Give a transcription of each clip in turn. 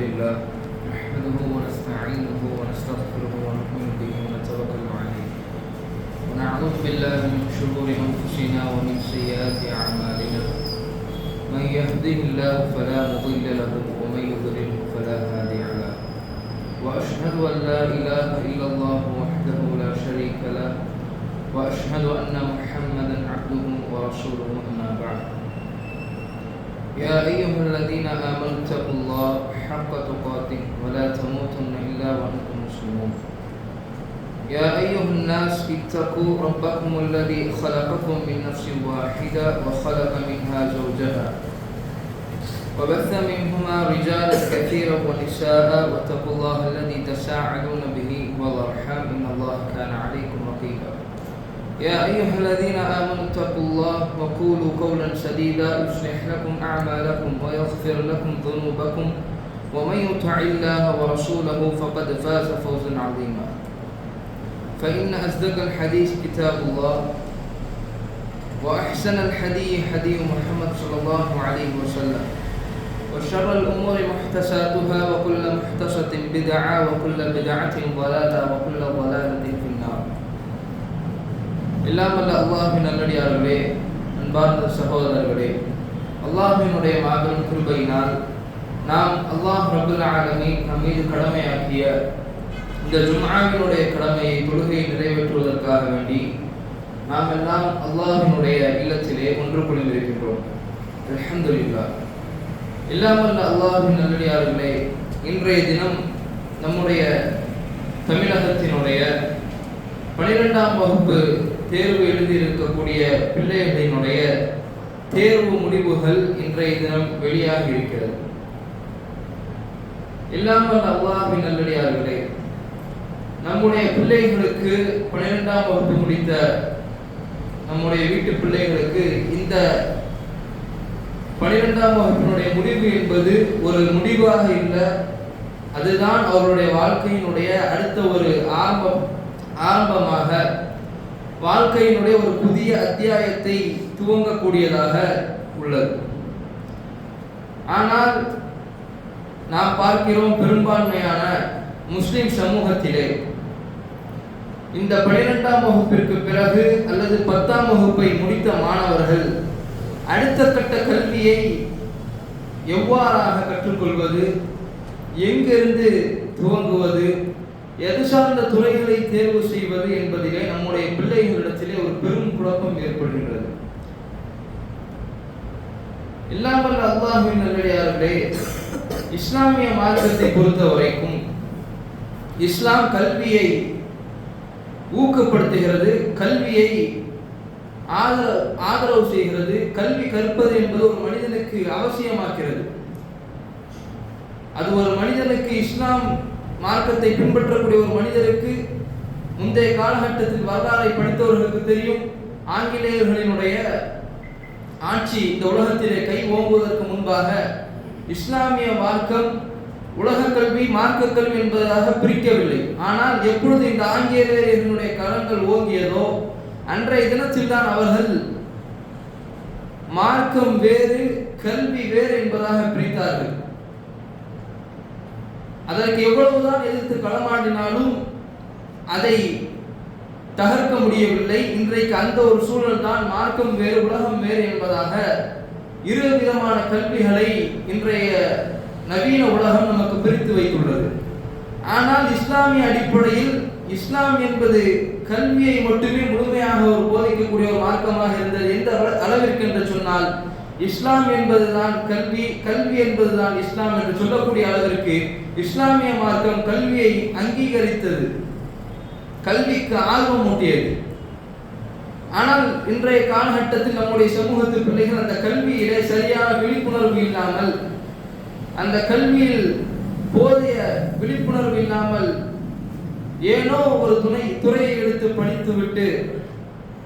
لله نحمده ونستعينه ونستغفره ونؤمن به ونتوكل عليه ونعوذ بالله من شرور أنفسنا ومن سيئات أعمالنا من يهده الله فلا مضل له ومن يضلل فلا هادي له وأشهد أن لا إله إلا الله وحده لا شريك له وأشهد أن محمدا عبده ورسوله أما بعد يا أيها الذين آمنوا اتقوا الله حق تقاته ولا تموتن إلا وأنتم مسلمون يا أيها الناس اتقوا ربكم الذي خلقكم من نفس واحدة وخلق منها زوجها وبث منهما رجالا كثيرا ونساء واتقوا الله الذي تساءلون به والأرحام إن الله كان عليكم رقيبا يا أيها الذين آمنوا اتقوا الله وقولوا قولا سديدا يصلح لكم أعمالكم ويغفر لكم ذنوبكم ومن يطع الله ورسوله فقد فاز فوزا عظيما فإن أصدق الحديث كتاب الله وأحسن الحديث حديث محمد صلى الله عليه وسلم وشر الأمور محدثاتها وكل محدثة بدعة وكل بدعة ضلالة وكل ضلالة في النار எல்லாம் வல்ல அல்லாஹ்வின் நல்லடியார்களே, அன்பார்ந்த சகோதரர்களே, அல்லாஹ்வினுடைய மாபெரும் கிருபையினால் நாம் அல்லாஹ் ரப்பல் ஆலமீன் நம் மீது கடமையாக்கிய இந்த ஜும்ஆவினுடைய கடமையை தொழுகையை நிறைவேற்றுவதற்காக வேண்டி நாம் எல்லாம் அல்லாஹ்வினுடைய இல்லத்திலே ஒன்று கூடியிருக்கின்றோம். அல்ஹம்துலில்லாஹ். எல்லாம் வல்ல அல்லாஹ்வின் நல்லடியார்களே, இன்றைய தினம் நம்முடைய தமிழகத்தினுடைய 12ஆம் வகுப்பு தேர்வு எழுதியிருக்கக்கூடிய பிள்ளைகளினுடைய தேர்வு முடிவுகள் இன்றைய தினம் வெளியாகி இருக்கிறது. இல்லாமல் அல்லாஹ்வின் நல்லடியார்களே, நம்முடைய பிள்ளைகளுக்கு 12ஆம் வகுப்பு முடித்த நம்முடைய வீட்டு பிள்ளைகளுக்கு இந்த 12ஆம் வகுப்பினுடைய முடிவு என்பது ஒரு முடிவாக இல்லை, அதுதான் அவருடைய வாழ்க்கையினுடைய அடுத்த ஒரு ஆரம்பமாக வாழ்க்கையினுடைய ஒரு புதிய அத்தியாயத்தை துவங்கக்கூடியதாக உள்ளது. ஆனால் நாம் பார்க்கிறோம், பெரும்பான்மையான முஸ்லிம் சமூகத்திலே இந்த 12ஆம் வகுப்பிற்கு பிறகு அல்லது 10ஆம் வகுப்பை முடித்த மாணவர்கள் அடுத்த கட்ட கல்வியை எவ்வாறாக கற்றுக்கொள்வது, எங்கிருந்து துவங்குவது, எது சார்ந்த துறைகளை தேர்வு செய்வது என்பதிலே நம்முடைய பிள்ளைகளிடத்திலே ஒரு பெரும் குழப்பம் ஏற்படுகின்றது. எல்லாம் வல்ல அல்லாஹ்வின் நல்லடியார்களே, இஸ்லாமிய மார்க்கத்தை பொறுத்த வரைக்கும் இஸ்லாம் கல்வியை ஊக்கப்படுத்துகிறது, கல்வியை ஆதரவு செய்கிறது. கல்வி கற்பது என்பது ஒரு மனிதனுக்கு அவசியமாக்கிறது. அது ஒரு மனிதனுக்கு, இஸ்லாம் மார்க்கத்தை பின்பற்றக்கூடிய ஒரு மனிதருக்கு, முந்தைய காலகட்டத்தில் வரலாறை படித்தவர்களுக்கு தெரியும், ஆங்கிலேயர்களினுடைய ஆட்சி இந்த உலகத்திலே கை ஓங்குவதற்கு முன்பாக இஸ்லாமிய மார்க்கம் உலக கல்வி மார்க்க கல்வி என்பதாக பிரிக்கவில்லை. ஆனால் எப்பொழுது இந்த ஆங்கிலேயர்களுடைய கரங்கள் ஓங்கியதோ அன்றைய தினத்தில் தான் அவர்கள் மார்க்கம் வேறு கல்வி வேறு என்பதாக பிரித்தார்கள். அதற்கு எவ்வளவுதான் எதிர்த்து களமாடினாலும் அதை தகர்க்க முடியவில்லை. இன்றைக்கு அந்த ஒரு சூழல் தான் மார்க்கம் வேறு உலகம் வேறு என்பதாக இரு விதமான கல்விகளை இன்றைய நவீன உலகம் நமக்கு பிரித்து வைத்துள்ளது. ஆனால் இஸ்லாமிய அடிப்படையில் இஸ்லாம் என்பது கல்வியை மட்டுமே முழுமையாக ஒரு போதிக்கக்கூடிய ஒரு மார்க்கமாக இருந்தது. எந்த அளவிற்கு என்று சொன்னால், இஸ்லாம் என்பதுதான் கல்வி, கல்வி என்பதுதான் இஸ்லாம் என்று சொல்லக்கூடிய அளவிற்கு இஸ்லாமிய மார்க்கம் கல்வியை அங்கீகரித்தது, கல்விக்கு ஆர்வம் ஊட்டியது. ஆனால் இன்றைய காலகட்டத்தில் நம்முடைய சமூகத்து பிள்ளைகள் அந்த கல்வியிலே சரியான விழிப்புணர்வு இல்லாமல், அந்த கல்வியில் போதிய விழிப்புணர்வு இல்லாமல் ஏனோ ஒரு துறையை எடுத்து படித்துவிட்டு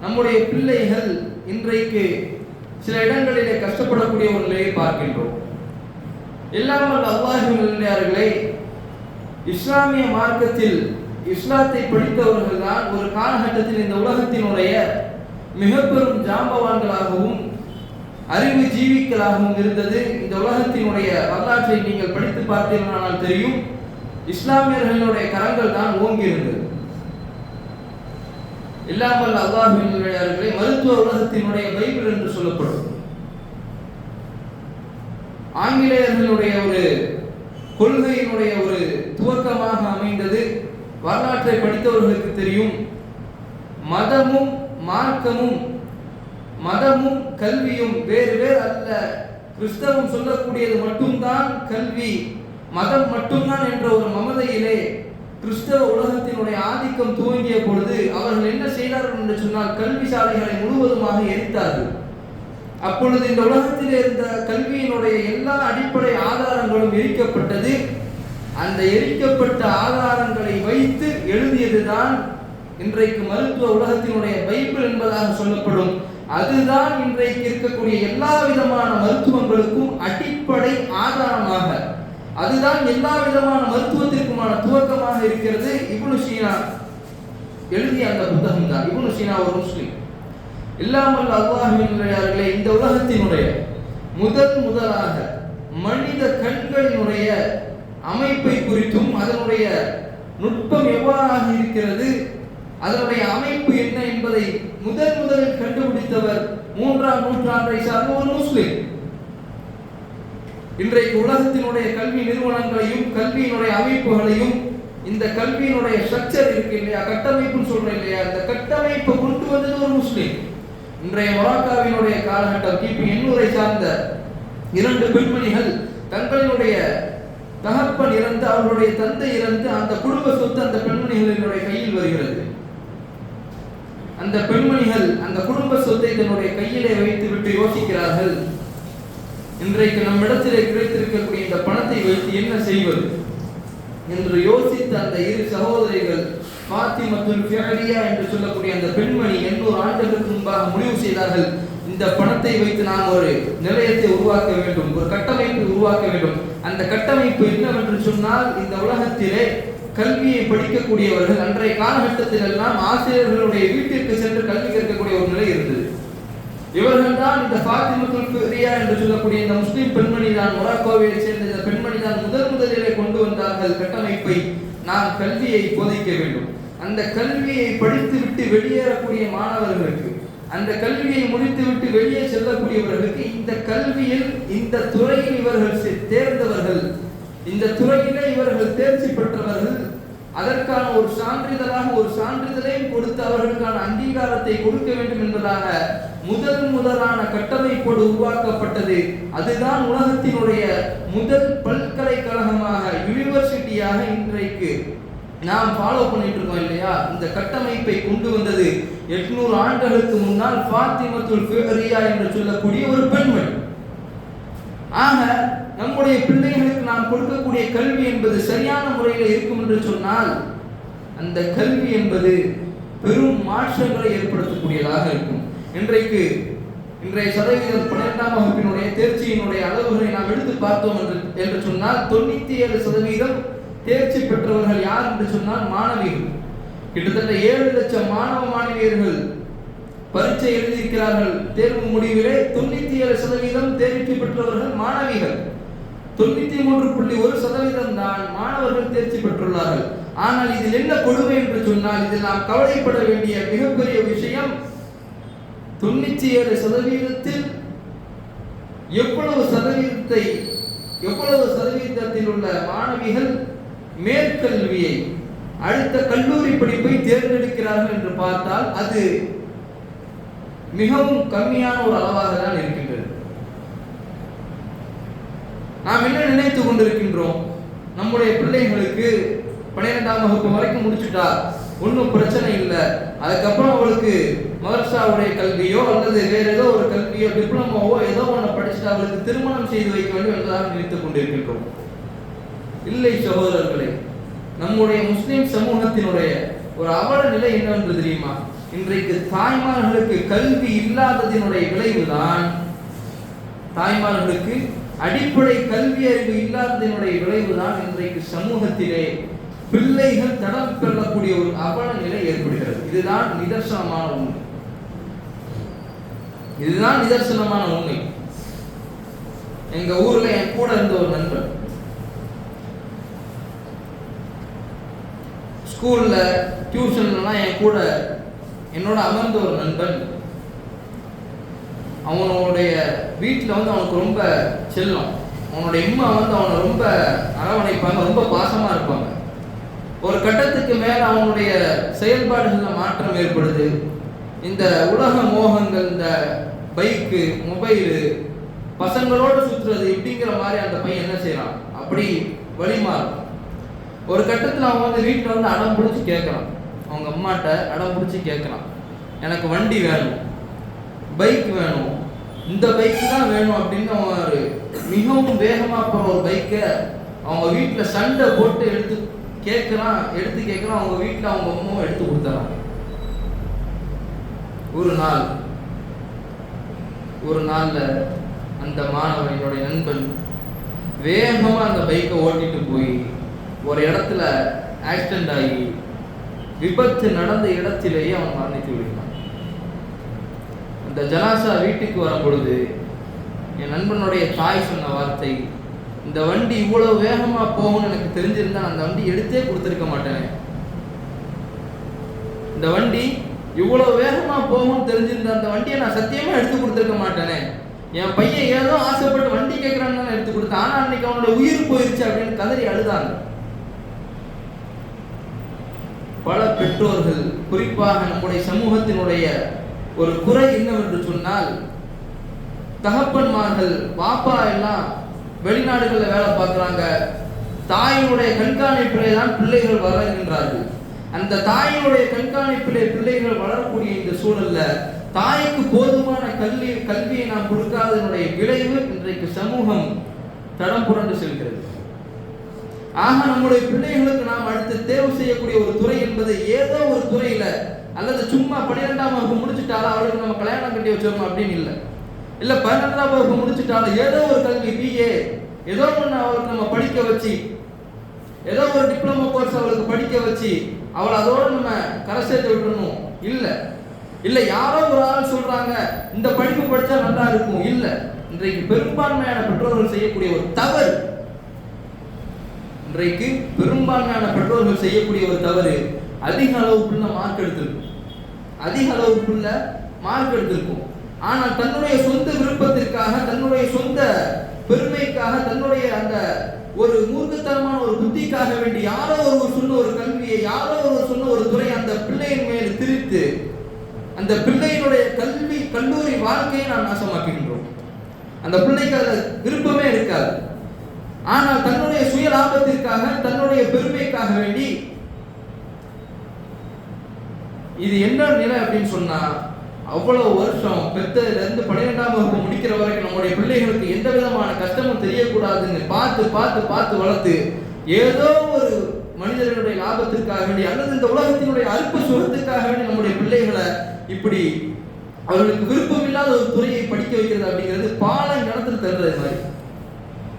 நம்முடைய பிள்ளைகள் இன்றைக்கு சில இடங்களிலே கஷ்டப்படக்கூடிய ஒரு நிலையை பார்க்கின்றோம். இல்லாமல் அல்லாஹ்வின் நல்லடியார்களே, இஸ்லாமிய மார்க்கத்தில் இஸ்லாத்தை படித்தவர்கள் தான் ஒரு காலகட்டத்தில் இந்த உலகத்தினுடைய மிக பெரும் ஜாம்பவான்களாகவும் அறிவு ஜீவிக்களாகவும் இருந்தது. இந்த உலகத்தினுடைய வரலாற்றை நீங்கள் படித்து பார்த்தீர்களானால் தெரியும், இஸ்லாமியர்களுடைய கரங்கள் தான் ஓங்கி இருந்தது. இல்லாமல் அல்லாஹ்வின் நல்லடியார்களே, மருத்துவ உலகத்தினுடைய பைபிள் என்று சொல்லப்படும் ஆங்கிலேயர்களுடைய ஒரு கொள்கையினுடைய ஒரு துவக்கமாக அமைந்தது. வரலாற்றை படித்தவர்களுக்கு தெரியும், மதமும் மார்க்கமும் மதமும் கல்வியும் வேறு வேறு அல்ல. கிறிஸ்தவம் சொல்லக்கூடியது மட்டும்தான் கல்வி, மதம் மட்டும்தான் என்ற ஒரு மமதையிலே கிறிஸ்தவ உலகத்தினுடைய ஆதிக்கம் துவங்கிய பொழுது அவர்கள் என்ன செய்தார்கள் என்று சொன்னால், கல்வி சாலைகளை முழுவதுமாக எரித்தார்கள். அப்பொழுது இந்த உலகத்தில் இருந்த கல்வியினுடைய எல்லா அடிப்படை ஆதாரங்களும் எரிக்கப்பட்டது. அந்த எரிக்கப்பட்ட ஆதாரங்களை வைத்து எழுதியதுதான் இன்றைக்கு மருத்துவ உலகத்தினுடைய பைபிள் என்பதாக சொல்லப்படும். அதுதான் இன்றைக்கு இருக்கக்கூடிய எல்லா விதமான மருத்துவங்களுக்கும் அடிப்படை ஆதாரமாக, அதுதான் எல்லா விதமான மருத்துவத்திற்குமான துவக்கமாக இருக்கிறது. இப்னு சீனா எழுதிய அந்த புத்தகம் தான். இப்னு சீனா ஒரு முஸ்லிம். இல்லாமல் அல்லாஹ்வின் நல்லடியார்களே, இந்த உலகத்தினுடைய முதலாக மனித கண்களினுடைய அமைப்பை குறித்தும் அதனுடைய நுட்பம் எவ்வாறாக இருக்கிறது, அதனுடைய அமைப்பு என்ன என்பதை முதலில் கண்டுபிடித்தவர் 3ஆம் நூற்றாண்டை சார்ந்த ஒரு முஸ்லிம். இன்றைக்கு உலகத்தினுடைய கல்வி நிறுவனங்களையும் கல்வியினுடைய அமைப்புகளையும், இந்த கல்வியினுடைய ஸ்ட்ரக்சர் இருக்கு இல்லையா, கட்டமைப்புன்னு சொல்றேன் இல்லையா, இந்த கட்டமைப்பை கொண்டு வந்தது ஒரு முஸ்லிம். இன்றைய மொராக்காவினுடைய காலகட்டம் கிபி 800 சார்ந்த 2 பெண்மணிகள் தங்களினுடைய தகப்பன் இறந்து, அவர்களுடைய தந்தை இறந்து, அந்த குடும்ப சொத்து அந்த பெண்மணிகளினுடைய கையில் வருகிறது. அந்த பெண்மணிகள் அந்த குடும்ப சொத்தை தன்னுடைய கையிலே வைத்து விட்டு யோசிக்கிறார்கள், இன்றைக்கு நம்மிடத்திலே கிடைத்திருக்கக்கூடிய இந்த பணத்தை வைத்து என்ன செய்வது என்று யோசித்த அந்த 2 சகோதரிகள், ஃபாத்திமத்துல் ஃபிஅலியா என்று சொல்லக்கூடிய அந்த பெண்மணி 800 ஆண்டுகளுக்கு முன்பாக முடிவு செய்தார்கள், இந்த பணத்தை வைத்து நாம் ஒரு நிலையத்தை உருவாக்க வேண்டும், ஒரு கட்டமைப்பை உருவாக்க வேண்டும். அந்த கட்டமைப்பு என்னவென்று சொன்னால், இந்த உலகத்திலே கல்வியை படிக்கக்கூடியவர்கள் அன்றைய காலகட்டத்தில் எல்லாம் ஆசிரியர்களுடைய வீட்டிற்கு சென்று கல்வி கற்கக்கூடிய ஒரு நிலை இருந்தது. இவர்கள் தான் இந்த ஃபாத்திமத்துல் ஃபிஅலியா என்று சொல்லக்கூடிய இந்த முஸ்லிம் பெண்மணி தான், மொராக்கோவை சேர்ந்த இந்த பெண்மணி தான் முதலிலே கொண்டு வந்தார்கள் கட்டமைப்பை. நாம் கல்வியை போதிக்க வேண்டும். அந்த கல்வியை படித்துவிட்டு வெளியேறக்கூடிய மாணவர்களுக்கு, அந்த கல்வியை முடித்துவிட்டு வெளியே செல்லக்கூடியவர்களுக்கு, இந்த கல்வியில் இந்த துறையில் இவர்கள் தேர்ந்தவர்கள், இந்த துறையிலே இவர்கள் தேர்ச்சி பெற்றவர்கள், அதற்கான ஒரு சான்றிதழாக ஒரு சான்றிதழையும் கொடுத்து அவர்களுக்கான அங்கீகாரத்தை கொடுக்க வேண்டும் என்பதாக முதலான கட்டமைப்போடு உருவாக்கப்பட்டது. அதுதான் உலகத்தினுடைய முதல் பல்கலைக்கழகமாக, யூனிவர்சிட்டியாக இன்றைக்கு நாம் ஃபாலோ பண்ணிட்டு இருக்கோம் இல்லையா. இந்த கட்டமைப்பை கொண்டு வந்தது 800 ஆண்டுகளுக்கு முன்னால் ஃபாத்திமத்துல் ஃபிஅலியா என்று சொல்லக்கூடிய ஒரு பெண்மணி. ஆக நம்முடைய பிள்ளைகளுக்கு நாம் கொடுக்கக்கூடிய கல்வி என்பது சரியான முறையில் இருக்கும் என்று சொன்னால், அந்த கல்வி என்பது பெரும் மாற்றங்களை ஏற்படுத்தக்கூடியதாக இருக்கும். இன்றைய சதவீதம் 12ஆம் வகுப்பினுடைய தேர்ச்சியினுடைய அளவுகளை நாம் எடுத்து பார்த்தோம் என்று சொன்னால், 97% தேர்ச்சி பெற்றவர்கள் யார் என்று சொன்னால் மாணவிகள். கிட்டத்தட்ட 7 லட்சம் மாணவ மாணவியர்கள் பரீட்சை எழுதியிருக்கிறார்கள். தேர்வு முடிவிலே 97% தேர்ச்சி பெற்றவர்கள் மாணவிகள். 93.1% தான் மாணவர்கள் தேர்ச்சி பெற்றுள்ளார்கள். ஆனால் இதில் என்ன கொடுமை என்று சொன்னால், இதில் நாம் கவலைப்பட வேண்டிய மிகப்பெரிய விஷயம், 97%-த்தில் எவ்வளவு சதவீதத்தில் உள்ள மாணவிகள் மேற்கல்வியை, அடுத்த கல்லூரி படிப்பை தேர்ந்தெடுக்கிறார்கள் என்று பார்த்தால் அது மிகவும் கம்மியான ஒரு அளவாக தான் இருக்கின்றது. நாம் என்ன நினைத்துக் கொண்டிருக்கின்றோம், நம்முடைய பிள்ளைகளுக்கு 12ஆம் வகுப்பு வரைக்கும் முடிச்சுட்டா ஒன்றும் பிரச்சனை இல்லை, அதுக்கப்புறம் அவளுக்கு மதரசாவுடைய கல்வியோ அல்லது வேற ஏதோ ஒரு கல்வியோ டிப்ளமோவோ ஏதோ ஒன்று படிச்சுட்டு அவளுக்கு திருமணம் செய்து வைக்க வேண்டும் என்பதாக நினைத்துக் கொண்டிருக்கின்றோம். இல்லை சகோதரர்களே, நம்முடைய முஸ்லிம் சமூகத்தினுடைய ஒரு அவல நிலை என்னவென்று தெரியுமா? இன்றைக்கு தாய்மார்களுக்கு கல்வி இல்லாததினுடைய விளைவுதான், தாய்மார்களுக்கு அடிப்படை கல்வி அறிவு இல்லாததினுடைய விளைவுதான் இன்றைக்கு சமூகத்திலே பிள்ளைகள் தடம் பெறக்கூடிய ஒரு அவல நிலை ஏற்படுகிறது. இதுதான் நிதர்சனமான உண்மை. எங்க ஊர்ல என் கூட இருந்த ஒரு நண்பன், ஸ்கூல்ல டியூஷன்லாம் என் கூட என்னோட அமர்ந்த ஒரு நண்பன், அவனுடைய வீட்டில் வந்து அவனுக்கு ரொம்ப செல்லம். அவனுடைய அம்மா வந்து அவனை ரொம்ப அரவணைப்பாங்க, ரொம்ப பாசமாக இருப்பாங்க. ஒரு கட்டத்துக்கு மேலே அவனுடைய செயல்பாடுகளில் மாற்றம் ஏற்படுது. இந்த உலக மோகங்கள், இந்த பைக்கு, மொபைலு, பசங்களோடு சுற்றுறது இப்படிங்கிற மாதிரி அந்த பையன் என்ன செய்யறான், அப்படி வழிமாறும். ஒரு கட்டத்தில் அவன் வந்து வீட்டில் வந்து அடம் பிடிச்சி கேட்குறான், அவங்க அம்மாட்ட அடம் பிடிச்சி கேட்குறான், எனக்கு வண்டி வேணும், பைக் வேணும், இந்த பைக்கு தான் வேணும் அப்படின்னு. அவன் மிகவும் வேகமாக போகிற ஒரு பைக்கை அவங்க வீட்டில் சண்டை போட்டு எடுத்து கேட்குறான். அவங்க வீட்டில் அவங்க அம்மாவும் எடுத்து கொடுத்துறாங்க. ஒரு நாளில் அந்த மாணவன், என்னுடைய நண்பன், வேகமாக அந்த பைக்கை ஓட்டிட்டு போய் ஒரு இடத்துல ஆக்சிடென்ட் ஆகி விபத்து நடந்த இடத்திலேயே அவன் மரணித்து விடுகிறான். அந்த ஜனாசா வீட்டுக்கு வரும் பொழுது என் நண்பனுடைய தாய் சொன்ன வார்த்தை, இந்த வண்டி இவ்வளவு வேகமா போகும்னு எனக்கு தெரிஞ்சிருந்தா அந்த வண்டி எடுத்தே கொடுத்துருக்க மாட்டேனே. இந்த வண்டி இவ்வளவு வேகமா போகும்னு தெரிஞ்சிருந்தா அந்த வண்டியை நான் சத்தியமா எடுத்து கொடுத்துருக்க மாட்டேனே. என் பையன் ஏதோ ஆசைப்பட்டு வண்டி கேட்கிறான்னு எடுத்து கொடுத்தேன், ஆனா அன்னைக்கு அவனோட உயிர் போயிருச்சு அப்படின்னு கதறி அழுதாங்க. பல பெற்றோர்கள், குறிப்பாக நம்முடைய சமூகத்தினுடைய ஒரு குறை என்னவென்று சொன்னால், தகப்பன்மார்கள், பாப்பா எல்லாம் வெளிநாடுகளில் வேலை பார்க்குறாங்க, தாயினுடைய கண்காணிப்பிலே தான் பிள்ளைகள் வளர்கின்றார்கள். அந்த தாயினுடைய கண்காணிப்பிலே பிள்ளைகள் வளரக்கூடிய இந்த சூழல்ல தாய்க்கு போதுமான கல்வியை நாம் கொடுக்காததனுடைய விளைவு இன்றைக்கு சமூகம் தடம் புரண்டு செல்கிறது. ஆக நம்முடைய பிள்ளைகளுக்கு நாம் அடுத்து தேர்வு செய்யக்கூடிய ஒரு துறை என்பது ஏதோ ஒரு துறையில, அல்லது சும்மா 12ஆம் வகுப்பு முடிச்சுட்டாலும் அவளுக்கு நம்ம கல்யாணம் கட்டி வச்சிடணும் அப்படின்னு இல்லை. இல்ல 12ஆம் வகுப்பு முடிச்சுட்டாலும் ஏதோ ஒரு கல்வி, பிஏ ஏதோ ஒன்று அவளுக்கு நம்ம படிக்க வச்சு, ஏதோ ஒரு டிப்ளமோ கோர்ஸ் அவளுக்கு படிக்க வச்சு அவளை அதோட நம்ம கரை சேர்த்து விட்டுறணும் இல்ல யாரோ ஒரு ஆள் சொல்றாங்க இந்த படிப்பு படிச்சா நல்லா இருக்கும். இல்ல, இன்றைக்கு பெரும்பான்மையான பெற்றோர்கள் செய்யக்கூடிய ஒரு தவறு, அதிக அளவுக்குள்ள மார்க் எடுத்திருக்கும். ஆனால் தன்னுடைய சொந்த விருப்பத்திற்காக, தன்னுடைய சொந்த பெருமைக்காக, தன்னுடைய அந்த ஒரு மூர்க்கத்தனமான ஒரு புத்திக்காக வேண்டி யாரோ ஒருவர் சொன்ன ஒரு கல்வியை, யாரோ ஒருவர் சொன்ன ஒரு துறை அந்த பிள்ளையின் மேல் திரித்து அந்த பிள்ளையினுடைய கல்லூரி வாழ்க்கையை நாம் நாசமாக்குகின்றோம். அந்த பிள்ளைக்கு அதில் விருப்பமே இருக்காது. ஆனால் தன்னுடைய சுய லாபத்திற்காக, தன்னுடைய பெருமைக்காக வேண்டி, இது என்ன நிலை அப்படின்னு சொன்னா, அவ்வளவு வருஷம் பெற்றதுல இருந்து 12ஆம் வகுப்பு முடிக்கிற வரைக்கும் நம்முடைய பிள்ளைகளுக்கு எந்த விதமான கஷ்டமும் தெரியக்கூடாதுன்னு பார்த்து வளர்த்து ஏதோ ஒரு மனிதர்களுடைய லாபத்திற்காக வேண்டி அல்லது இந்த உலகத்தினுடைய அல்ப சுகத்துக்காக வேண்டி நம்முடைய பிள்ளைகளை இப்படி அவர்களுக்கு விருப்பம் இல்லாத ஒரு துறையை படிக்க வைக்கிறது அப்படிங்கிறது பாலம் இடத்துல தருறது மாதிரி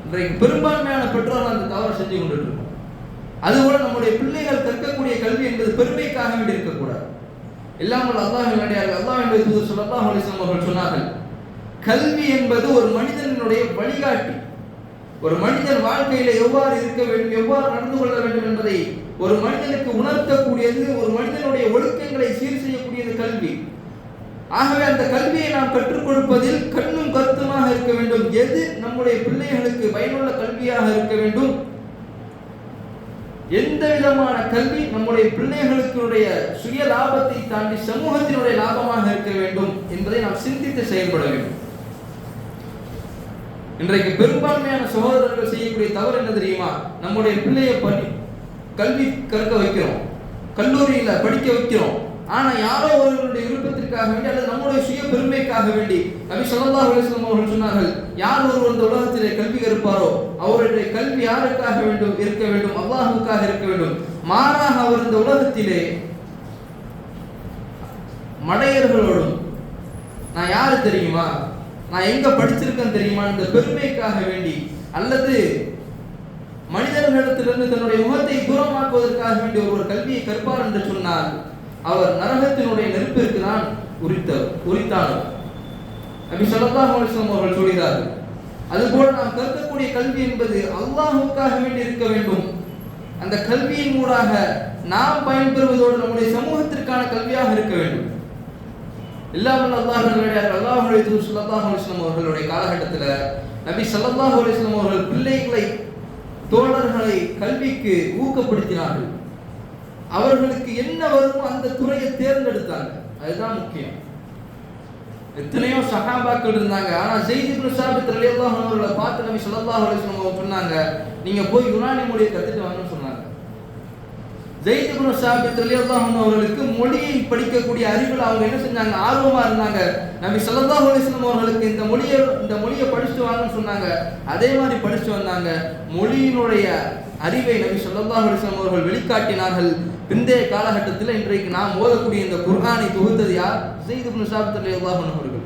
இன்றைக்கு பெரும்பான்மையான பெற்றோர்கள் அந்த தவறை செஞ்சு கொண்டு இருக்கோம். அதுபோல நம்முடைய பிள்ளைகள் கற்கக்கூடிய கல்வி என்பது பெருமைக்காக வேண்டி இருக்கக்கூடாது. எல்லாம் அல்லாஹ்வின் தூதர் ஸல்லல்லாஹு அலைஹி வஸல்லம் அவர்கள் சொன்னார்கள், கல்வி என்பது ஒரு மனிதனுடைய வழிகாட்டி. ஒரு மனிதன் வாழ்க்கையில எவ்வாறு இருக்க வேண்டும், எவ்வாறு நடந்து கொள்ள வேண்டும் என்பதை ஒரு மனிதனுக்கு உணர்த்தக்கூடியது, ஒரு மனிதனுடைய ஒழுக்கங்களை சீர் செய்யக்கூடியது கல்வி. ஆகவே அந்த கல்வியை நாம் கற்றுக் கொடுப்பதில் கண்ணும் கருத்துமாக இருக்க வேண்டும். எது நம்முடைய பிள்ளைகளுக்கு பயனுள்ள கல்வியாக இருக்க வேண்டும், எந்த விதமான கல்வி நம்முடைய பிள்ளைகளுடைய சுய லாபத்தை தாண்டி சமூகத்தினுடைய லாபமாக இருக்க வேண்டும் என்பதை நாம் சிந்தித்து செயல்பட வேண்டும். இன்றைக்கு பெரும்பான்மையான சகோதரர்கள் செய்யக்கூடிய தவறு என்ன தெரியுமா? நம்முடைய பிள்ளையை கல்வி கற்க வைக்கிறோம், கல்லூரியில படிக்க வைக்கிறோம், ஆனா யாரோ ஒருவருடைய விருப்பத்திற்காக வேண்டி அல்லது நம்முடைய சுய பெருமைக்காக வேண்டி நபி ஸல்லல்லாஹு அலைஹி வஸல்லம் அவர்கள் சொன்னார்கள், யார் ஒருவர் இந்த உலகத்திலே கல்வி கற்பாரோ அவருடைய கல்வி யாருக்காக வேண்டும் இருக்க வேண்டும்? அல்லாஹ்வுக்காக இருக்க வேண்டும். மாறாக அவர் இந்த உலகத்திலே மடையர்களோடும், நான் யாரு தெரியுமா, நான் எங்க படிச்சிருக்கேன் தெரியுமா, இந்த பெருமைக்காக வேண்டி அல்லது மனிதர்களிடத்திலிருந்து தன்னுடைய முகத்தை தூரமாக்குவதற்காக வேண்டி ஒருவர் கல்வியை கற்பார் என்று சொன்னால் அவர் நரகத்தினுடைய நெருப்பிற்கு தான் உரித்தானவர். நபி ஸல்லல்லாஹு அலைஹி வஸல்லம் அவர்கள் சொல்கிறார்கள், அதுபோல நாம் கற்கக்கூடிய கல்வி என்பது அல்லாஹ்வுக்காக வேண்டி இருக்க வேண்டும். அந்த கல்வியின் மூலமாக நாம் பயன்பெறுவதோடு நம்முடைய சமூகத்திற்கான கல்வியாக இருக்க வேண்டும். இல்லாமல் அல்லாஹ்வுடைய தூதர் ஸல்லல்லாஹு அலைஹி வஸல்லம் அவர்களுடைய காலகட்டத்தில் நபி ஸல்லல்லாஹு அலைஹி வஸல்லம் அவர்கள் பிள்ளைகளை, தோழர்களை கல்விக்கு ஊக்கப்படுத்தினார்கள். அவர்களுக்கு என்ன வருமோ அந்த துறையை தேர்ந்தெடுத்தாங்க. அதுதான் முக்கியம். எத்தனையோ சஹாபாக்கள் இருந்தாங்க. ஆனா ஸைத் இப்னு சாபித் ரலியல்லாஹு அன்ஹு அவர்களை பார்த்து நபி ஸல்லல்லாஹு அலைஹி வஸல்லம் சொன்னாங்க, நீங்க போய் யுனானி மொழியை கத்துட்டு வாங்கன்னு சொன்னாங்க. ஸைத் இப்னு சாபித் ரலியல்லாஹு அன்ஹு அவர்களுக்கு மொழியை படிக்கக்கூடிய அறிவில் அவங்க என்ன செஞ்சாங்க, ஆர்வமா இருந்தாங்க. நபி ஸல்லல்லாஹு அலைஹி வஸல்லம் அவர்களுக்கு இந்த மொழியை படிச்சுட்டு வாங்கன்னு சொன்னாங்க. அதே மாதிரி படிச்சுட்டு வந்தாங்க. மொழியினுடைய அறிவை நபி ஸல்லல்லாஹு அலைஹி வஸல்லம் அவர்கள் வெளிக்காட்டினார்கள். பிந்தைய காலகட்டத்தில் இன்றைக்கு நாம் ஓதக்கூடிய இந்த குர்ஆனை தொகுத்தது யார்? ஸைத் இப்னு சாபித் ரலியல்லாஹு அன்ஹு அவர்கள்.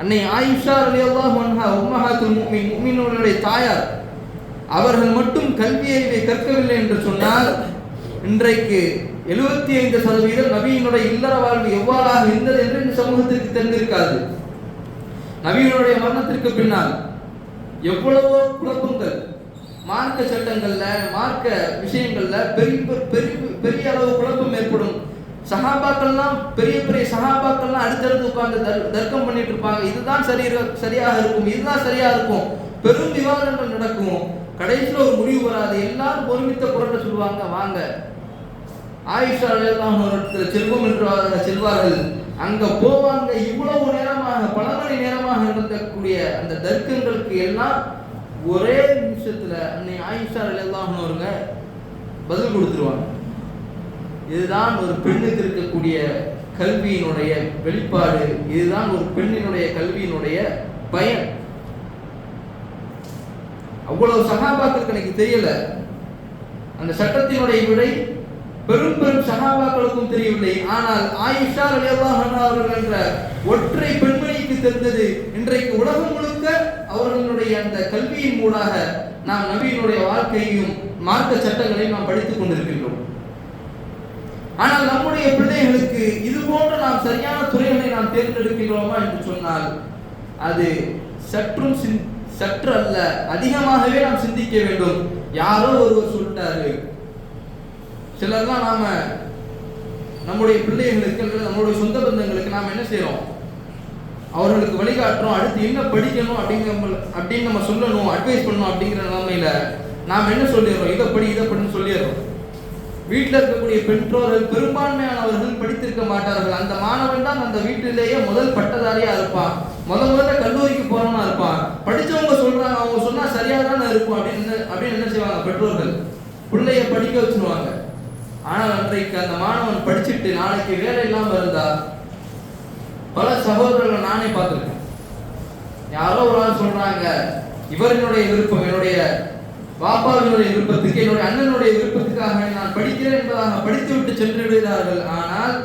அன்னை ஆயிஷா ரலியல்லாஹு அன்ஹா உம்மஹாத்துல் முஃமினீன், முஃமினீன்களுடைய தாயார், அவர்கள் மட்டும் கல்வி அறிவை கற்கவில்லை என்று சொன்னால் இன்றைக்கு 75% நபியினுடைய இல்லற வாழ்வு எவ்வாறாக இருந்தது என்று இந்த சமூகத்திற்கு தெரிந்திருக்காது. நபியினுடைய மரணத்திற்கு பின்னால் எவ்வளவோ குழப்பங்கள், மார்க்க சட்டங்கள்ல, மார்க்க விஷயங்கள்ல பெரிய அளவு குழப்பம் ஏற்படும். சஹாபாக்கள்லாம் பெரிய பெரிய சஹாபாக்கள்லாம் அடுத்தடுத்து உட்கார்ந்து தர்க்கம் பண்ணிட்டு இருப்பாங்க. இதுதான் சரியாக இருக்கும், இதுதான் சரியா இருக்கும். பெரும் விவாதங்கள் நடக்கும். கடைசியில் ஒரு முடிவு வராது. எல்லாரும் ஒருமித்த குரல்ல சொல்லுவாங்க, வாங்க ஆயிஷா ரலியல்லாஹு அன்ஹா செல்வம் என்று செல்வார்கள். அங்க போவாங்க. இவ்வளவு நேரமாக, பல மணி நேரமாக நடக்கக்கூடிய அந்த தர்க்கங்களுக்கு எல்லாம் ஒரே நிமிஷத்துல அன்னை ஆயிஷா ரலியல்லாஹு அன்ஹா பதில் கொடுத்துருவாங்க. இதுதான் ஒரு பெண்ணுக்கு இருக்கக்கூடிய கல்வியினுடைய வெளிப்பாடு. இதுதான் ஒரு பெண்ணினுடைய கல்வியினுடைய பயன். அவ்வளவு சஹாபாக்களுக்கு எனக்கு தெரியல. அந்த சட்டத்தினுடைய விடை பெரும் பெரும் சஹாபாக்களுக்கும் தெரியவில்லை. ஆனால் ஆயிஷா ரலியல்லாஹு அன்ஹா அவர்கள் என்ற ஒற்றை பெண்மணிக்கு தெரிந்தது. இன்றைக்கு உலகம் முழுக்க அவர்களுடைய அந்த கல்வியின் மூலமாக நாம் நபியினுடைய வாழ்க்கையையும் மார்க்க சட்டங்களையும் நாம் படித்துக் கொண்டிருக்கின்றோம். ஆனால் நம்முடைய பிள்ளைகளுக்கு இது போன்ற நாம் சரியான துறைகளை நாம் தேர்ந்தெடுக்கின்றோமா என்று சொன்னால் அது சற்று அல்ல, அதிகமாகவே நாம் சிந்திக்க வேண்டும். யாரோ ஒருவர் சொல்லிட்டாரு. சிலர்லாம் நாம நம்முடைய பிள்ளைகளுக்கு, நம்மளுடைய சொந்த பந்தங்களுக்கு நாம் என்ன செய்யறோம், அவர்களுக்கு வழிகாட்டுறோம். அடுத்து என்ன படிக்கணும் அப்படின்னு நம்ம சொல்லணும், அட்வைஸ் பண்ணணும். அப்படிங்கிற நிலைமையில நாம் என்ன சொல்லிடுறோம், இதை படின்னு சொல்லிடுறோம். வீட்டில் இருக்கக்கூடிய பெற்றோர்கள் பெரும்பான்மையானவர்கள் படித்திருக்க மாட்டார்கள். அந்த மாணவன் தான் அந்த வீட்டிலேயே முதல் பட்டதாரியா இருப்பான், முதல்ல கல்லூரிக்கு போறவனா இருப்பான். படிச்சவங்க சொல்றாங்க, அவங்க சொன்னா சரியா தானே இருக்கும் அப்படின்னு என்ன செய்வாங்க, பெற்றோர்கள் பிள்ளைய படிக்க வச்சுருவாங்க. ஆனால் அன்றைக்கு அந்த மாணவன் படிச்சுட்டு நாளைக்கு வேலை இல்லாம இருந்தா, பல சகோதரர்கள் நானே பார்த்திருக்கேன். யாரோ ஒரு ஆள் சொல்றாங்க, இவரினுடைய விருப்பம், என்னுடைய பாப்பாவினுடைய விருப்பத்துக்கு, என்னுடைய அண்ணனுடைய விருப்பத்துக்காக நான் படிக்கிறேன் என்பதாக படித்து விட்டு சென்று விடுகிறார்கள். ஆனால்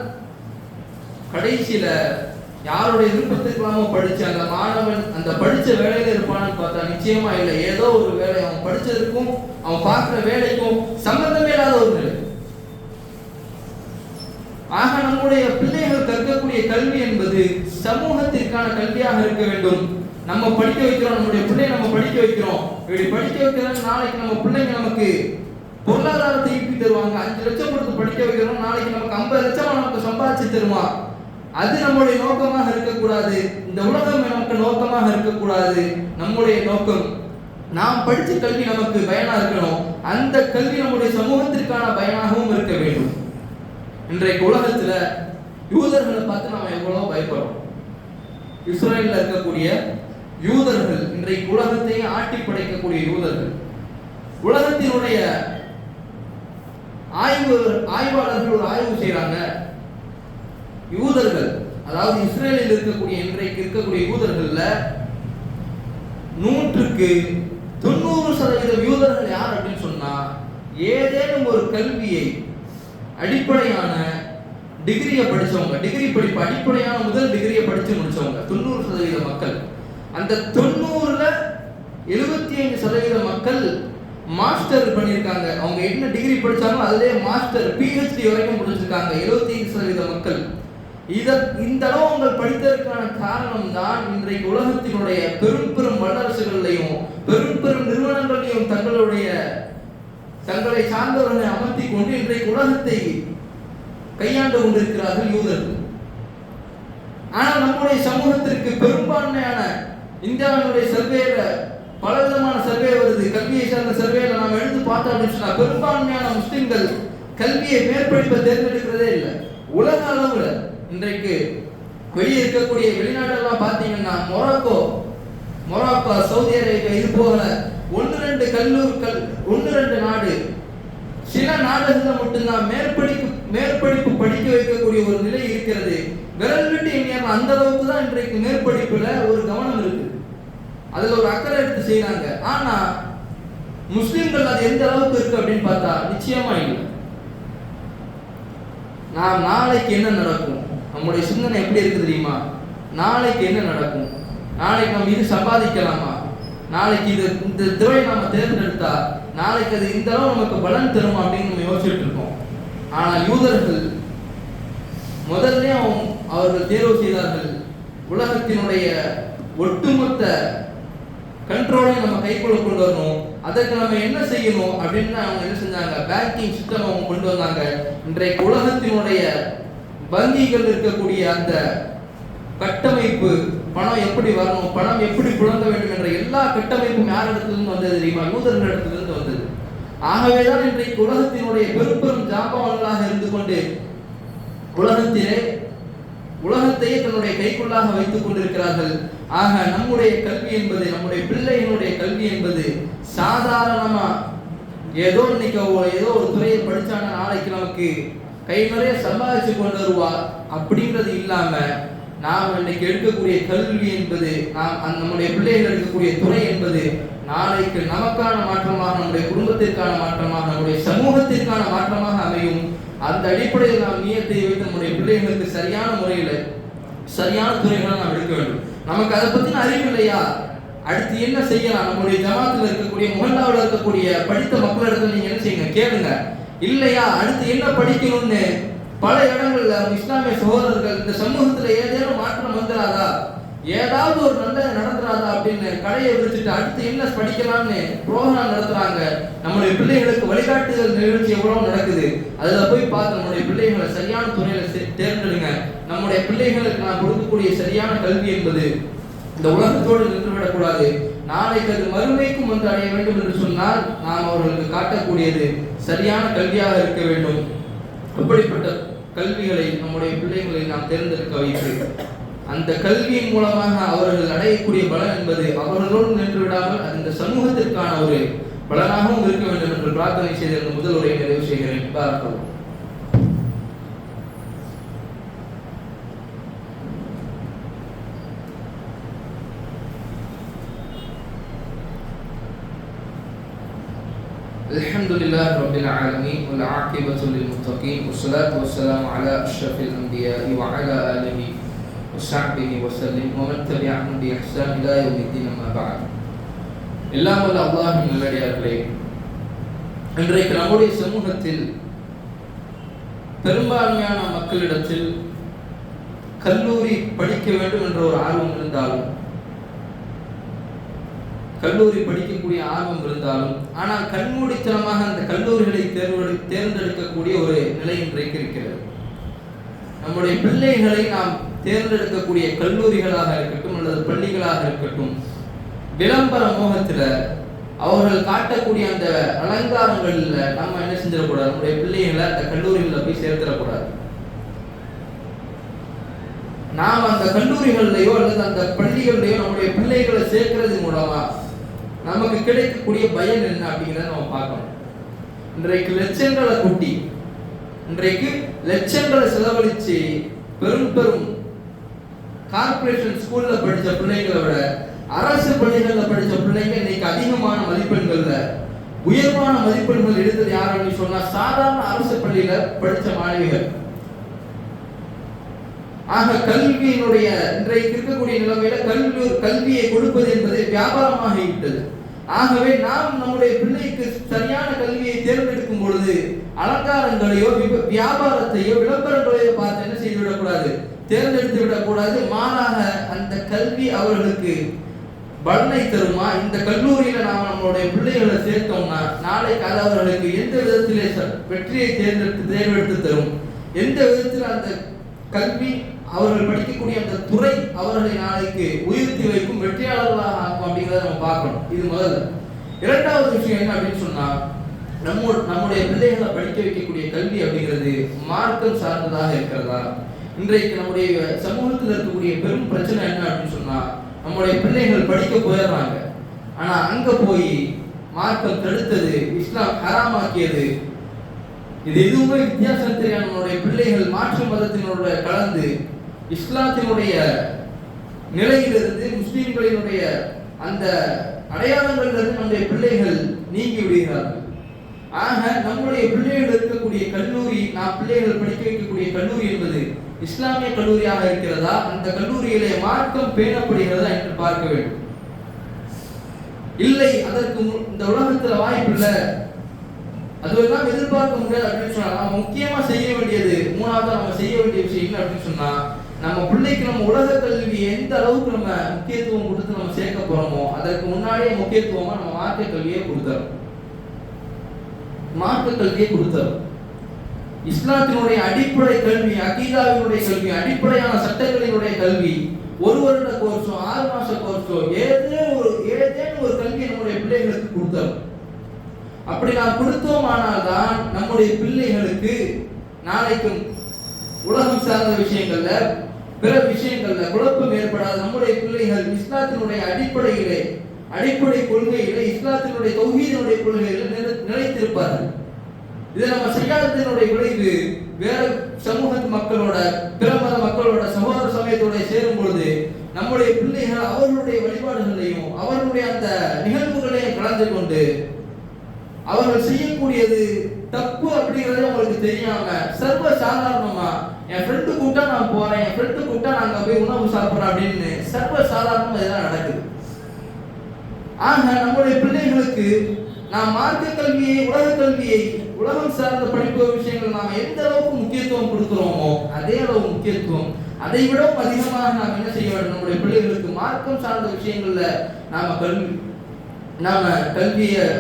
கடைசியில யாருடைய விருப்பத்துக்கெல்லாமோ படிச்சு அந்த மாணவன் அந்த படிச்ச வேலையில இருப்பான்னு பார்த்தா நிச்சயமா இல்லை. ஏதோ ஒரு வேலை, அவன் படிச்சதுக்கும் அவன் பார்க்கிற வேலைக்கும் சம்பந்தமே இல்லாத ஒரு நிலை. ஆக நம்முடைய பிள்ளைகள் கற்கக்கூடிய கல்வி என்பது சமூகத்திற்கான கல்வியாக இருக்க வேண்டும். நம்ம படிக்க வைக்கிறோம், நம்முடைய பிள்ளையை நம்ம படிக்க வைக்கிறோம். இப்படி படிக்க வைக்கிறோம், நாளைக்கு நம்ம பிள்ளைங்க நமக்கு பொருளாதாரத்தை ஈட்டி தருவாங்க. 5 லட்சம் கொடுத்து படிக்க வைக்கிறோம், நாளைக்கு நமக்கு 50 லட்சமா நமக்கு சம்பாதிச்சு தருவான். அது நம்முடைய நோக்கமாக இருக்கக்கூடாது. இந்த உலகம் நமக்கு நோக்கமாக இருக்கக்கூடாது. நம்முடைய நோக்கம், நாம் படிச்ச கல்வி நமக்கு பயனா இருக்கணும். அந்த கல்வி நம்முடைய சமூகத்திற்கான பயனாகவும் இருக்க வேண்டும். இன்றைக்கு உலகத்துல யூதர்களை பார்த்து நாம எவ்வளவு பயப்படுறோம். இஸ்ரேலில் இருக்கக்கூடிய யூதர்கள், இன்றைக்கு உலகத்தையே ஆட்டி படைக்கக்கூடிய யூதர்கள், உலகத்தினுடைய ஆய்வாளர்கள் ஒரு ஆய்வு செய்யறாங்க. யூதர்கள், அதாவது இஸ்ரேலில் இருக்கக்கூடிய இன்றைக்கு இருக்கக்கூடிய யூதர்கள்ல 100க்கு 90% யூதர்கள் யார் அப்படின்னு சொன்னா, ஏதேனும் ஒரு கல்வியை, அடிப்படையான டிகிரியை படிச்சவங்க, டிகிரி படிப்பு அடிப்படையான முதல் டிகிரியை படிச்சு முடிச்சவங்க 90% மக்கள். அந்த 90ல 75% மக்கள் மாஸ்டர் பண்ணியிருக்காங்க. அவங்க என்ன டிகிரி படிச்சாங்களோ அதிலே மாஸ்டர் PhD வரைக்கும் முடிச்சிருக்காங்க 75% மக்கள். இந்த அளவு அவங்க படித்ததற்கான காரணம் தான் இன்றைக்கு உலகத்தினுடைய பெரும் பெரும் வல்லரசுகளிலையும் பெரும் பெரும் நிறுவனங்களையும் தங்களை சார்ந்தவர்களை அமர்த்தி கொண்டு இன்றைக்கு உலகத்தை கையாண்டு கொண்டிருக்கிறார்கள் யூதர்கள். ஆனால் நம்முடைய சமூகத்திற்கு பெரும்பான்மையான இந்தியாவினுடைய சர்வேல பலவிதமான சர்வே வருது, கல்வியை சார்ந்த சர்வேல நாம் எடுத்து பார்த்தோம் அப்படின்னு சொன்னா பெரும்பான்மையான முஸ்லிம்கள் கல்வியை மேற்படிப்பை தேர்ந்தெடுக்கிறதே இல்லை. உலக அளவுல இன்றைக்கு வெளியே இருக்கக்கூடிய வெளிநாடுகள்லாம் பார்த்தீங்கன்னா மொராக்கோ, சவுதி அரேபியா, இது போல ஒன்று ரெண்டு நாடு, சில நாடுகள்ல மட்டும்தான் மேற்படிப்பு படிக்க வைக்கக்கூடிய ஒரு நிலை இருக்கிறது. விரல் விட்டு எண்ணியால் அந்த அளவுக்கு தான் இன்றைக்கு மேற்படிப்புல ஒரு கவனம் இருக்கு, அதுல ஒரு அக்கறை எடுத்து செய்யறாங்க. ஆனா முஸ்லிம்கள் அது எந்த அளவுக்கு இருக்கு அப்படின்னு பார்த்தா நிச்சயமா இல்லை. நாம் நாளைக்கு என்ன நடக்கும், நம்முடைய சிந்தனை எப்படி இருக்கு தெரியுமா? நாளைக்கு என்ன நடக்கும், நாளைக்கு நம்ம இது சம்பாதிக்கலாமா, நாளைக்கு இந்த துறையை நாம தேர்ந்தெடுத்தா நாளைக்கு அது இந்த அளவு நமக்கு பலன் தரும் அப்படின்னு நம்ம யோசிச்சுட்டு இருக்கோம். ஆனால் யூதர்கள் முதல்ல அவர்கள் தேர்வு செய்தார்கள், உலகத்தினுடைய ஒட்டுமொத்த கண்ட்ரோலை நம்ம கைக்குள்ள கொண்டு வரணும், அதற்கு நம்ம என்ன செய்யணும் அப்படின்னு அவங்க என்ன செஞ்சாங்க, பேங்கிங் சிஸ்டம் அவங்க கொண்டு வந்தாங்க. இன்றைக்கு உலகத்தினுடைய வங்கிகள் இருக்கக்கூடிய அந்த கட்டமைப்பு, பணம் எப்படி வரணும், பணம் எப்படி புழங்க வேண்டும் என்ற எல்லா கட்டமைப்பும் யார் இடத்திலிருந்து வந்தது தெரியுமா? யூதர்கள் இடத்திலிருந்து வந்தது. ஆகவேதான் இன்றைக்கு உலகத்தினுடைய பெரும் பெரும் ஜாம்பவான்களாக இருந்து கொண்டு உலகத்தையே தன்னுடைய கைக்குள்ளாக வைத்துக் கொண்டிருக்கிறார்கள். ஆக நம்முடைய கல்வி என்பது, நம்முடைய பிள்ளைகளுடைய கல்வி என்பது சாதாரணமா ஏதோ இன்னைக்கு ஏதோ ஒரு துறையை படிச்சாங்க நாளைக்கு நமக்கு கை நிறைய சம்பாதிச்சு கொண்டு வருவா அப்படிங்கிறது இல்லாம, நாம் இன்னைக்கு எடுக்கக்கூடிய கல்வி என்பது, நம்முடைய பிள்ளைகள் எடுக்கக்கூடிய துறை என்பது நாளைக்கு நமக்கான மாற்றமாக, நம்முடைய குடும்பத்திற்கான மாற்றமாக, நம்முடைய சமூகத்திற்கான மாற்றமாக அமையும். அந்த அடிப்படையில் நாம் நியத்தை வைத்து நம்முடைய பிள்ளைகளுக்கு சரியான முறையில் சரியான துறைகளை நாம் எடுக்க வேண்டும். நமக்கு அதை பத்தின அறிவு இல்லையா, அடுத்து என்ன செய்யலாம், நம்முடைய ஜமாத்தில் இருக்கக்கூடிய முகல்லாவில் இருக்கக்கூடிய படித்த மக்களிடத்துல நீங்க என்ன செய்யுங்க, கேளுங்க. இல்லையா அடுத்து என்ன படிக்கணும்னு பல இடங்கள்ல இஸ்லாமிய சகோதரர்கள் இந்த சமூகத்துல ஏதேனும் மாற்றம் வந்துடாதா, ஏதாவது ஒரு நல்லது நடந்துடாதா அப்படின்னு கடையை விரிச்சுட்டு அடுத்து என்ன படிக்கலாம்னு புரோகிராம் நடத்துறாங்க. நம்முடைய பிள்ளைகளுக்கு வழிகாட்டுதல் நிகழ்ச்சி எவ்வளவு நடக்குது, அதுல போய் பார்த்து நம்முடைய பிள்ளைகளை சரியான துறையில தேர்ந்தெடுங்க. நம்முடைய பிள்ளைகளுக்கு நாம் கொடுக்கக்கூடிய சரியான கல்வி என்பது இந்த உலகத்தோடு நின்றுவிடக்கூடாது. நாளைக்கு அது மறுமைக்கும் வந்து அடைய வேண்டும் என்று சொன்னால் நாம் அவர்களுக்கு காட்டக்கூடியது சரியான கல்வியாக இருக்க வேண்டும். அப்படிப்பட்ட கல்விகளை நம்முடைய பிள்ளைகளை நாம் தேர்ந்தெடுக்க வைத்து அந்த கல்வியின் மூலமாக அவர்கள் அடையக்கூடிய பலன் என்பது அவர்களோடு நின்று விடாமல் அது இந்த சமூகத்திற்கான ஒரு பலனாகவும் இருக்க வேண்டும் என்று பிரார்த்தனை செய்த இந்த முதல் உரையை நிறைவு செய்கிறேன். பாராட்டுவோம். الحمد لله رب العالمين والعاقبة للمتقين والصلاة والسلام على أشرف الأنبياء وعلى آله وصحبه وسلم ومن تبعهم بإحسان إلى يوم الدين أما بعد. எல்லாம் வல்ல அல்லாஹ்வின் நல்லடியார்களே, இன்றைக்கு நம்முடைய சமூகத்தில் பெரும்பான்மையான மக்களிடத்தில் கல்லூரி படிக்க வேண்டும் என்ற ஒரு ஆர்வம் இருந்தாலும், கல்லூரி படிக்கக்கூடிய ஆர்வம் இருந்தாலும், ஆனால் கண்மூடித்தனமாக அந்த கல்லூரிகளை தேர்ந்தெடுக்கக்கூடிய ஒரு நிலை இன்றைக்கு இருக்கிறது. நம்முடைய பிள்ளைகளை நாம் தேர்ந்தெடுக்கக்கூடிய கல்லூரிகளாக இருக்கட்டும் அல்லது பள்ளிகளாக இருக்கட்டும், விளம்பர மோகத்தில் அவர்கள் காட்டக்கூடிய அந்த அலங்காரங்கள்ல நம்ம என்ன செஞ்சிடக்கூடாது, நம்முடைய பிள்ளைகளை அந்த கல்லூரிகளில் போய் சேர்த்துடக்கூடாது. நாம் அந்த கல்லூரிகள்லையோ அல்லது அந்த பள்ளிகள்லையோ நம்முடைய பிள்ளைகளை சேர்க்கிறது மூலமா நமக்கு கிடைக்கக்கூடிய பயன் என்ன அப்படிங்கிறத நம்ம பார்க்கணும். இன்றைக்கு லட்சங்களை செலவழிச்சு பெரும் பெரும் கார்பரேஷன் ஸ்கூல்ல படிச்ச பிள்ளைங்களை விட அரசு பள்ளிகள்ல படிச்ச பிள்ளைங்க இன்னைக்கு அதிகமான மதிப்பெண்கள்ல உயர்வான மதிப்பெண்கள் எடுத்தது யாருன்னு சொன்னா சாதாரண அரசு பள்ளியில படிச்ச மாணவிகள். ஆக கல்வியினுடைய இன்றைக்கு இருக்கக்கூடிய நிலைமையில கல்வியை கொடுப்பது என்பது வியாபாரமாக விட்டது. ஆகவே நாம் நம்முடைய பிள்ளைக்கு சரியான கல்வியை தேர்ந்தெடுக்கும் பொழுது அலங்காரங்களையோ வியாபாரத்தையோ விளம்பரங்களையோ பார்த்து என்ன செய்து விடக்கூடாது, இருக்கக்கூடாது, மாறாக அந்த கல்வி அவர்களுக்கு பலனை தருமா? இந்த கல்லூரியில நாம நம்மளுடைய பிள்ளைகளை சேர்த்தோம்னா நாளைக்கு அது அவர்களுக்கு எந்த விதத்திலே வெற்றியை தேர்ந்தெடுத்து தரும், எந்த விதத்தில் அந்த கல்வி அவர்கள் படிக்கக்கூடிய அந்த துறை அவர்களை நாளைக்கு உயர்த்தி வைக்கும், வெற்றியாளர்களாக ஆக்கும் அப்படிங்கிறத நம்ம பார்க்கணும். இது முதல்ல. இரண்டாவது விஷயம் என்ன அப்படின்னு சொன்னா, நம்முடைய பிள்ளைகளை படிக்க வைக்கக்கூடிய கல்வி அப்படிங்கிறது மார்க்கம் சார்ந்ததாக இருக்கிறதா? இன்றைக்கு நம்முடைய சமூகத்தில் இருக்கக்கூடிய பெரும் பிரச்சனை என்ன அப்படின்னு சொன்னா, நம்முடைய பிள்ளைகள் படிக்க போயிடுறாங்க, ஆனா அங்க போய் மார்க்கம் தடுத்தது, இஸ்லாம் ஹராமாக்கியது, இது எதுவுமே வித்தியாசம் தெரியாத நம்முடைய பிள்ளைகள் மாற்று மதத்தினுடைய கலந்து இஸ்லாத்தினுடைய நிலையிலிருந்து முஸ்லிம்களினுடைய அந்த அடையாளங்களிலிருந்து நம்முடைய பிள்ளைகள் நீங்கி விடுகிறார்கள். ஆக நம்முடைய பிள்ளைகள் இருக்கக்கூடிய கல்லூரி, நாம் பிள்ளைகள் படிக்க வைக்கக்கூடிய கல்லூரி என்பது இஸ்லாமிய கல்லூரியாக இருக்கிறதா, அந்த கல்லூரியிலே மார்க்கம் பேணப்படுகிறதா என்று பார்க்க வேண்டும். இல்லை, அதற்கு இந்த உலகத்துல வாய்ப்பு இல்லை, அதுவெல்லாம் எதிர்பார்க்க முடியாது அப்படின்னு சொன்னா, நம்ம முக்கியமா செய்ய வேண்டியது, மூணாவது நம்ம செய்ய வேண்டிய விஷயம் என்ன அப்படின்னு சொன்னா, நம்ம பிள்ளைக்கு நம்ம உலக கல்வி எந்த அளவுக்கு நம்ம முக்கியத்துவம் கொடுத்து நம்ம சேர்க்க போறோமோ அதற்கு முன்னாடியே முக்கியத்துவமா நம்ம மார்க்க கல்வியை கொடுத்தோம். மார்க்க கல்வியை கொடுத்தோம். இஸ்லாத்தினுடைய அடிப்படை கல்வி, அகீதாவினுடைய கல்வி, அடிப்படையான சட்டங்களினுடைய கல்வி, ஒரு வருட கோர்ஸோ 6 மாச கோர்ஸோ ஏதேனும் ஒரு கல்வி நம்முடைய பிள்ளைகளுக்கு கொடுத்தோம். அப்படி நாம் கொடுத்தோமானால் தான் நம்முடைய பிள்ளைகளுக்கு நாளைக்கு உலகம் சார்ந்த விஷயங்கள்ல பிற விஷயங்கள்ல குழப்பம் ஏற்படாது. நம்முடைய பிள்ளைகள் இஸ்லாத்தினுடைய அடிப்படை கொள்கையில, இஸ்லாத்தினுடைய தௌஹீதினுடைய கொள்கையில நிலைத்திருப்பார்கள். இதை நம்ம செய்யாததனுடைய விளைவு வேற சமூக மக்களோட, பிற மத மக்களோட, சகோதர சமயத்தோட சேரும் பொழுது நம்முடைய பிள்ளைகள் அவர்களுடைய வழிபாடுகளையும் அவர்களுடைய அந்த நிகழ்வுகளையும் கலந்து கொண்டு அவர்கள் செய்யக்கூடியது தப்பு அப்படிங்கறது அவங்களுக்கு தெரியாம சர்வ சாதாரணமா என் ஃப்ரெண்டு கூப்பிட்டா நான் போறேன், என் ஃப்ரெண்டு கூப்பிட்டா நாங்க போய் உணவு சாப்பிடுறோம் அப்படின்னு சர்வ சாதாரணமா இதெல்லாம் நடக்குது. ஆக நம்முடைய பிள்ளைகளுக்கு நாம் மார்க்க கல்வியை, உலக கல்வியை, உலகம் சார்ந்த படிப்பு விஷயங்கள் நாம் எந்த அளவுக்கு முக்கியத்துவம் கொடுக்கிறோமோ அதே அளவு முக்கியத்துவம், அதை விடவும் அதிகமாக நாம் என்ன செய்ய வேண்டும், நம்முடைய பிள்ளைகளுக்கு மார்க்கம் சார்ந்த விஷயங்கள்ல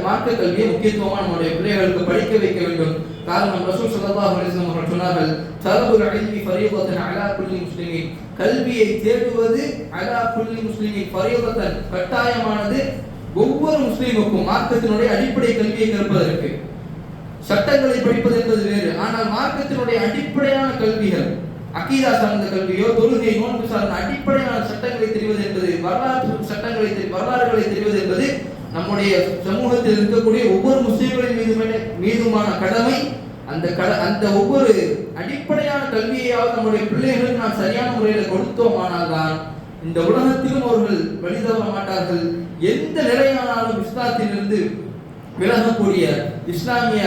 மார்க்க கல்வியை முக்கியத்துவமா நம்முடைய பிள்ளைகளுக்கு படிக்க வைக்க வேண்டும். காரணம், ரசூல் ஸல்லல்லாஹு அலைஹி வஸல்லம் அவர்கள் சொன்னார்கள், தலபுல் இல்மி ஃபரீதத்துன் அலா குல்லி முஸ்லிமின், கல்வியை தேடுவது அலா குல்லி முஸ்லிமின் ஃபரீதத்தன், கட்டாயமானது ஒவ்வொரு முஸ்லிமுக்கும். மார்க்கத்தினுடைய அடிப்படை கல்வியை கற்பதற்கு சட்டங்களை படிப்பது என்பது வேறு, ஆனால் மார்க்கத்தினுடைய அடிப்படையான கல்விகள், அகீதா சார்ந்த கல்வியோ, தொழுகை, நோன்பு சார்ந்த அடிப்படையான சட்டங்களை தெரிவது என்பது, வரலாறுகளை தெரிவது என்பது நம்முடைய சமூகத்தில் இருக்கக்கூடிய ஒவ்வொரு முஸ்லிம்களின் மீதுமான கடமை. அந்த ஒவ்வொரு அடிப்படையான கல்வியையாவது நம்முடைய பிள்ளைகளுக்கு நாம் சரியான முறையில் கொடுத்தோமானால் தான் இந்த உலகத்திலும் அவர்கள் வழிதவற மாட்டார்கள். எந்த நிலையானாலும் இஸ்லாத்திலிருந்து விலகக்கூடிய, இஸ்லாமிய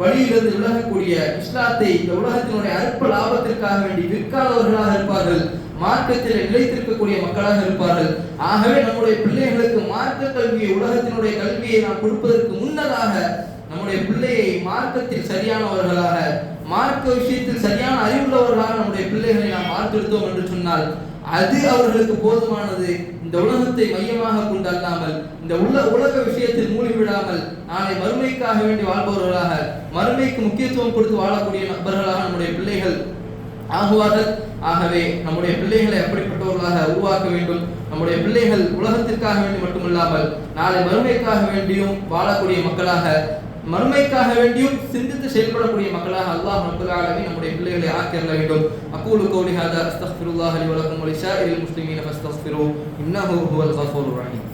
வழியிலிருந்து விலகக்கூடிய, இஸ்லாத்தை இந்த உலகத்தினுடைய அற்ப லாபத்திற்காக வேண்டி விற்காதவர்களாக இருப்பார்கள், மார்க்கத்தில் நிலைத்திருக்கக்கூடிய மக்களாக இருப்பார்கள். ஆகவே நம்முடைய பிள்ளைகளுக்கு மார்க்க கல்வியை, உலகத்தினுடைய கல்வியை நாம் கொடுப்பதற்கு முன்னதாக நம்முடைய பிள்ளையை மார்க்கத்தில் சரியானவர்களாக, மார்க்க விஷயத்தில் சரியான அறிவுள்ளவர்களாக நம்முடைய பிள்ளைகளை நாம் வார்த்தெடுத்தோம் என்று சொன்னால் அது அவர்களுக்கு போதுமானது. இந்த உலகத்தை மையமாக கொண்டு அல்லாமல், இந்த உலக விஷயத்தில் மூழ்கிவிடாமல், நாளை மறுமைக்காக வேண்டி வாழ்பவர்களாக, மறுமைக்கு முக்கியத்துவம் கொடுத்து வாழக்கூடிய நபர்களாக நம்முடைய பிள்ளைகள் ஆகுவார்கள். ஆகவே நம்முடைய பிள்ளைகளை அப்படிப்பட்டவர்களாக உருவாக்க வேண்டும். நம்முடைய பிள்ளைகள் உலகத்திற்காக வேண்டி மட்டுமல்லாமல் நாளை மறுமைக்காக வேண்டியும் வாழக்கூடிய மக்களாக, மறுமைக்காக வேண்டியும் சிந்தித்து செயல்படக்கூடிய மக்களாக அல்லாஹ் ரப்பல் ஆலமீன் நம்முடைய பிள்ளைகளை ஆக்கிரல வேண்டும். அகூலு கௌலி ஹாதா அஸ்தக்ஃபிருல்லாஹ் லி வ லக்கும் வ லிஸாயிரில் முஸ்லிமீன ஃபஸ்தக்ஃபிரூ இன்னஹு ஹுவல் கஃபூருர் ரஹீம்.